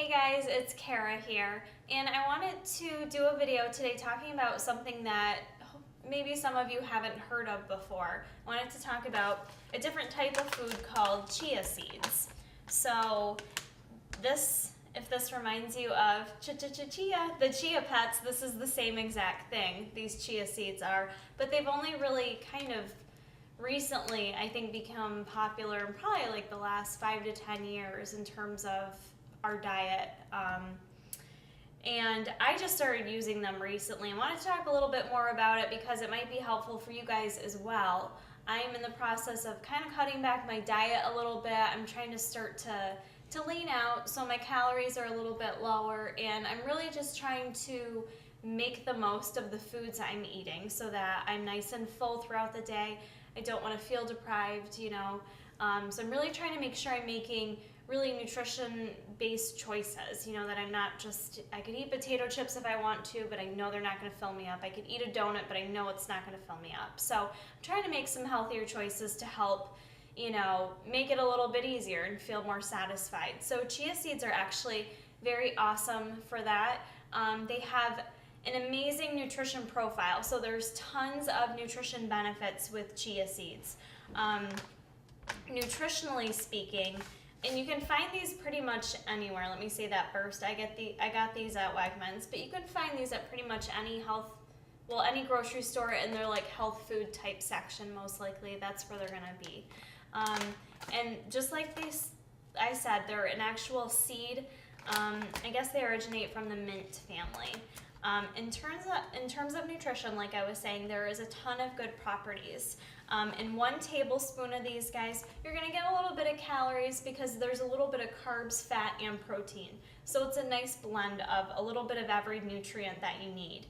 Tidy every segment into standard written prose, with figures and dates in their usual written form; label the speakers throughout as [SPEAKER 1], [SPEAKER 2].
[SPEAKER 1] Hey guys, it's Kara here, and I wanted to do a video today talking about something that maybe some of you haven't heard of before. I wanted to talk about a different type of food called chia seeds. So if this reminds you of chia, the chia pets, this is the same exact thing, these chia seeds are, but they've only really kind of recently, I think, become popular in probably like the last 5 to 10 years in terms of our diet. And I just started using them recently. I want to talk a little bit more about it because it might be helpful for you guys as well. I'm in the process of kind of cutting back my diet a little bit. I'm trying to start to lean out, so my calories are a little bit lower, and I'm really just trying to make the most of the foods I'm eating so that I'm nice and full throughout the day. I don't want to feel deprived, so I'm really trying to make sure I'm making really nutrition-based choices, that I'm not just, I could eat potato chips if I want to, but I know they're not going to fill me up. I could eat a donut, but I know it's not going to fill me up. So I'm trying to make some healthier choices to help, make it a little bit easier and feel more satisfied. So chia seeds are actually very awesome for that. They have an amazing nutrition profile. So there's tons of nutrition benefits with chia seeds. Nutritionally speaking, and you can find these pretty much anywhere. Let me say that first. I got these at Wegmans, but you can find these at pretty much any any grocery store in their like health food type section, most likely. That's where they're gonna be. And just like I said, they're an actual seed. I guess they originate from the mint family. In terms of nutrition, like I was saying, there is a ton of good properties. In 1 tablespoon of these guys, you're going to get a little bit of calories because there's a little bit of carbs, fat, and protein. So it's a nice blend of a little bit of every nutrient that you need.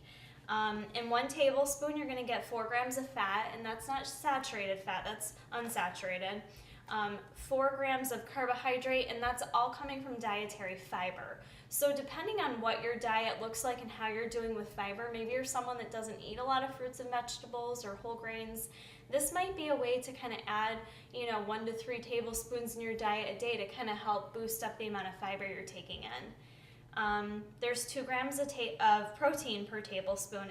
[SPEAKER 1] In 1 tablespoon, you're going to get 4 grams of fat, and that's not saturated fat, that's unsaturated. 4 grams of carbohydrate, and that's all coming from dietary fiber. So depending on what your diet looks like and how you're doing with fiber, maybe you're someone that doesn't eat a lot of fruits and vegetables or whole grains, this might be a way to kind of add, 1 to 3 tablespoons in your diet a day to kind of help boost up the amount of fiber you're taking in. There's 2 grams of protein per tablespoon,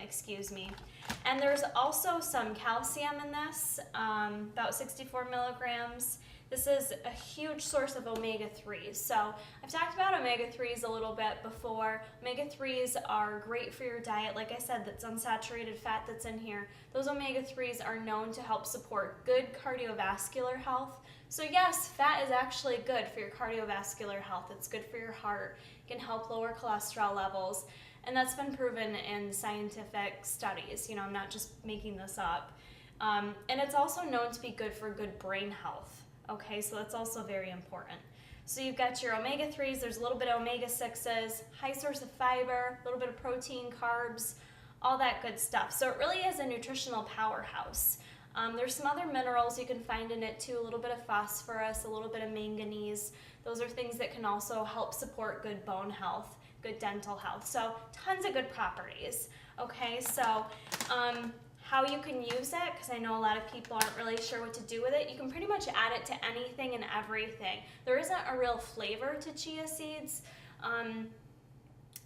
[SPEAKER 1] and there's also some calcium in this, about 64 milligrams. This is a huge source of omega-3s. So I've talked about omega-3s a little bit before. Omega-3s are great for your diet. Like I said, that's unsaturated fat that's in here. Those omega-3s are known to help support good cardiovascular health. So yes, fat is actually good for your cardiovascular health. It's good for your heart. It can help lower cholesterol levels. And that's been proven in scientific studies. I'm not just making this up. And it's also known to be good for good brain health. Okay, so that's also very important. So you've got your omega-3s, there's a little bit of omega-6s, high source of fiber, a little bit of protein, carbs, all that good stuff. So it really is a nutritional powerhouse. There's some other minerals you can find in it too, a little bit of phosphorus, a little bit of manganese. Those are things that can also help support good bone health, good dental health. So tons of good properties. Okay, so how you can use it, because I know a lot of people aren't really sure what to do with it. You can pretty much add it to anything and everything. There isn't a real flavor to chia seeds.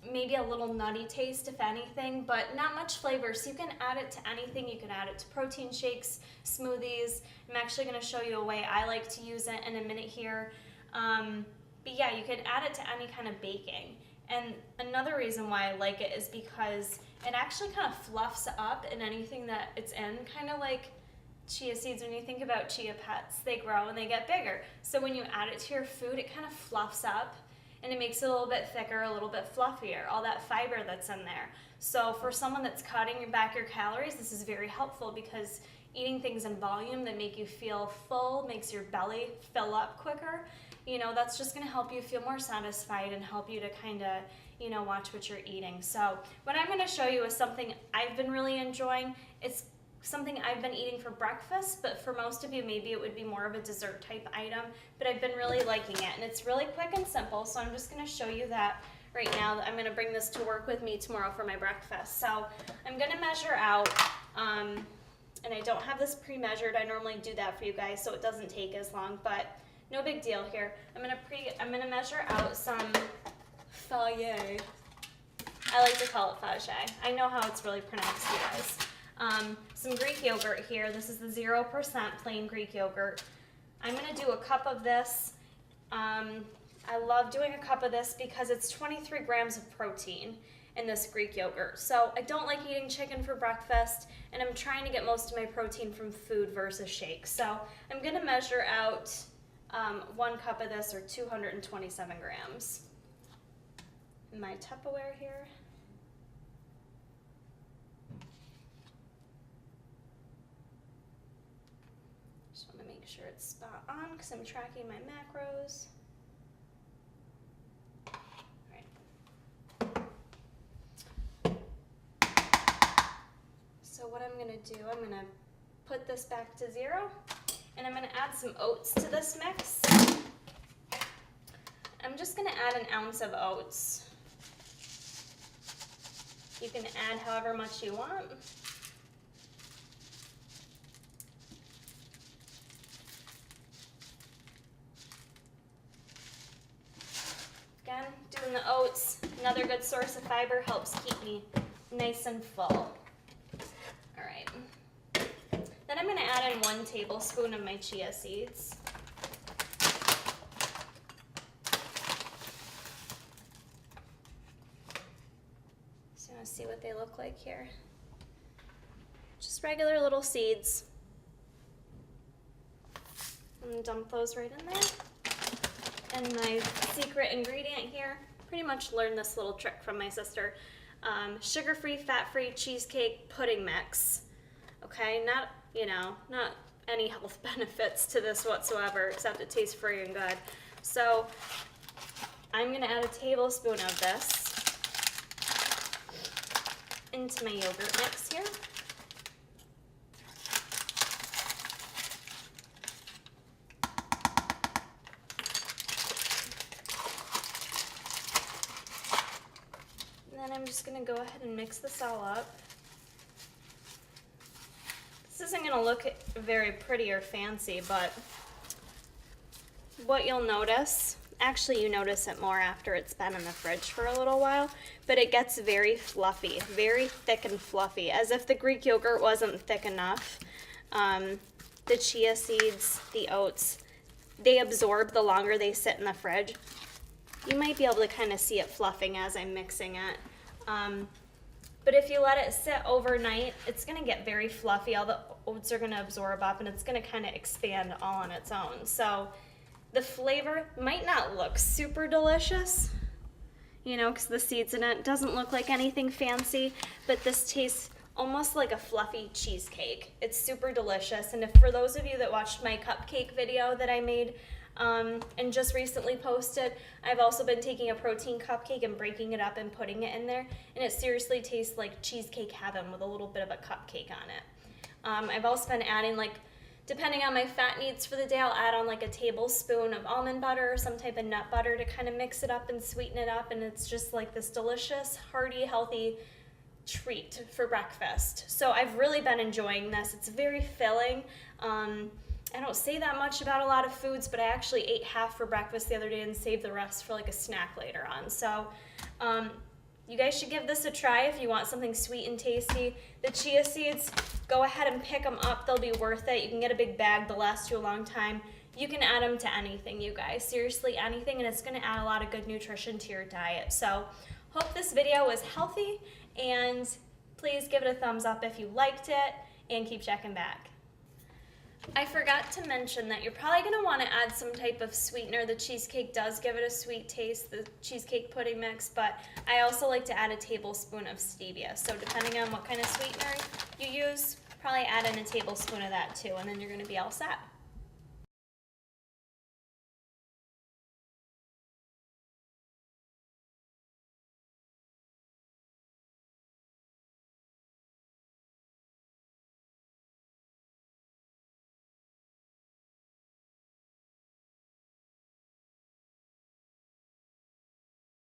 [SPEAKER 1] Maybe a little nutty taste, if anything, but not much flavor. So you can add it to anything. You can add it to protein shakes, smoothies. I'm actually going to show you a way I like to use it in a minute here. But yeah, you can add it to any kind of baking. And another reason why I like it is because it actually kind of fluffs up in anything that it's in, kind of like chia seeds. When you think about chia pets, they grow and they get bigger. So when you add it to your food, it kind of fluffs up and it makes it a little bit thicker, a little bit fluffier, all that fiber that's in there. So for someone that's cutting back your calories, this is very helpful because eating things in volume that make you feel full, makes your belly fill up quicker, that's just going to help you feel more satisfied and help you to kind of, watch what you're eating. So what I'm going to show you is something I've been really enjoying. It's something I've been eating for breakfast, but for most of you, maybe it would be more of a dessert type item, but I've been really liking it, and it's really quick and simple, so I'm just going to show you that right now. I'm going to bring this to work with me tomorrow for my breakfast. So I'm going to measure out, and I don't have this pre-measured. I normally do that for you guys so it doesn't take as long, but no big deal here. I'm gonna measure out some Fage. I like to call it fage. I know how it's really pronounced, you guys. Some Greek yogurt here. This is the 0% plain Greek yogurt. I'm going to do a cup of this. I love doing a cup of this because it's 23 grams of protein in this Greek yogurt. So I don't like eating chicken for breakfast, and I'm trying to get most of my protein from food versus shakes. So I'm going to measure out 1 cup of this, or 227 grams. In my Tupperware here. Just want to make sure it's spot on because I'm tracking my macros. So what I'm going to do, I'm going to put this back to 0, and I'm going to add some oats to this mix. I'm just going to add an ounce of oats. You can add however much you want. Again, doing the oats, another good source of fiber, helps keep me nice and full. All right. Then I'm going to add in 1 tablespoon of my chia seeds. So you want to see what they look like here. Just regular little seeds. And dump those right in there. And my secret ingredient here, pretty much learned this little trick from my sister. Sugar-free, fat-free cheesecake pudding mix. Okay, not any health benefits to this whatsoever, except it tastes free and good. So I'm gonna add a tablespoon of this into my yogurt mix here. And then I'm just going to go ahead and mix this all up. This isn't going to look very pretty or fancy, but what you'll notice, actually you notice it more after it's been in the fridge for a little while, but it gets very fluffy, very thick and fluffy, as if the Greek yogurt wasn't thick enough. The chia seeds, the oats, they absorb the longer they sit in the fridge. You might be able to kind of see it fluffing as I'm mixing it. But if you let it sit overnight, it's going to get very fluffy. All the oats are going to absorb up, and it's going to kind of expand all on its own. So the flavor might not look super delicious, because the seeds in it doesn't look like anything fancy, but this tastes almost like a fluffy cheesecake. It's super delicious. And if for those of you that watched my cupcake video that I made and just recently posted, I've also been taking a protein cupcake and breaking it up and putting it in there, and it seriously tastes like cheesecake heaven with a little bit of a cupcake on it. I've also been adding, depending on my fat needs for the day, I'll add on a tablespoon of almond butter or some type of nut butter to kind of mix it up and sweeten it up, and it's just like this delicious, hearty, healthy treat for breakfast. So I've really been enjoying this. It's very filling. I don't say that much about a lot of foods, but I actually ate half for breakfast the other day and saved the rest for a snack later on. So you guys should give this a try if you want something sweet and tasty. The chia seeds, go ahead and pick them up. They'll be worth it. You can get a big bag. They'll last you a long time. You can add them to anything, you guys. Seriously, anything, and it's going to add a lot of good nutrition to your diet. So hope this video was healthy, and please give it a thumbs up if you liked it, and keep checking back. I forgot to mention that you're probably going to want to add some type of sweetener. The cheesecake does give it a sweet taste, the cheesecake pudding mix, but I also like to add a tablespoon of stevia. So depending on what kind of sweetener you use, probably add in a tablespoon of that too, and then you're going to be all set.